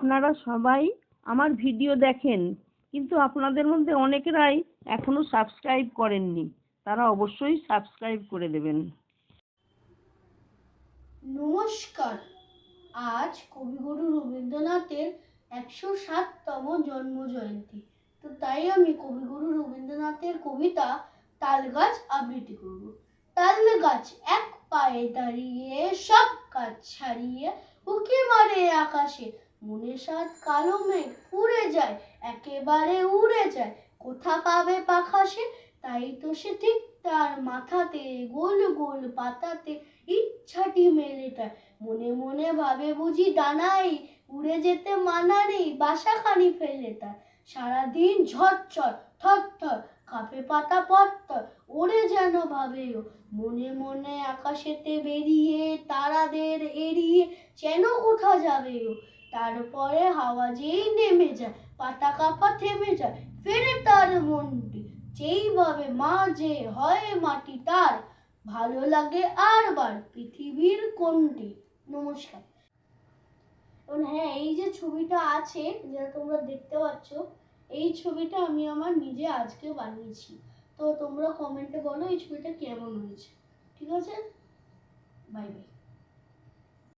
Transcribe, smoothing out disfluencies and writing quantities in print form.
আপনারা সবাই আমার ভিডিও দেখেন, কিন্তু আপনাদের মধ্যে অনেকেরাই এখনো সাবস্ক্রাইব করেননি। তারা অবশ্যই সাবস্ক্রাইব করে দেবেন। নমস্কার। আজ কবিগুরু রবীন্দ্রনাথের 107তম জন্ম জয়ন্তী। তো তাই আমি কবিগুরু রবীন্দ্রনাথের কবিতা তালগাছ আবৃত্তি করব। তাল গাছ এক পায়ে দাঁড়িয়ে সব কাজ ছাড়িয়ে উঁকি মারে আকাশে, মনে সাত কালো মেঘ উড়ে যায়, একেবারে উড়ে যায়, কোথা পাবে পাখা সে? তাই তো সে ঠিক তার মাথাতে গোল গোল পাতাতে ইচ্ছাটি মেলে তার, মনে মনে ভাবে বুঝি ডানাই উড়ে যেতে মানা নেই, বাসাখানি ফেলে তার। সারাদিন ঝরঝর থর থর কাঁপে পাতা পত্তর, ওরে যেন ভাবেও মনে মনে আকাশেতে বেরিয়ে তারাদের এড়িয়ে যেন কোথা যাবেও। তারপরে হাওয়া যেই নেমে যায়, পাতা কাঁপা থেমে যায়, ফেরে তার মনটি যেইভাবে মা যে হয় মাটি তার, ভালো লাগে আর বার পৃথিবীর কোনটি। নমস্কার। এবং হ্যাঁ, এই যে ছবিটা আছে যেটা তোমরা দেখতে পাচ্ছ, এই ছবিটা আমি আমার নিজে আজকে বানিয়েছি। তো তোমরা কমেন্টে বলো এই ছবিটা কেমন হয়েছে। ঠিক আছে, বাই বাই।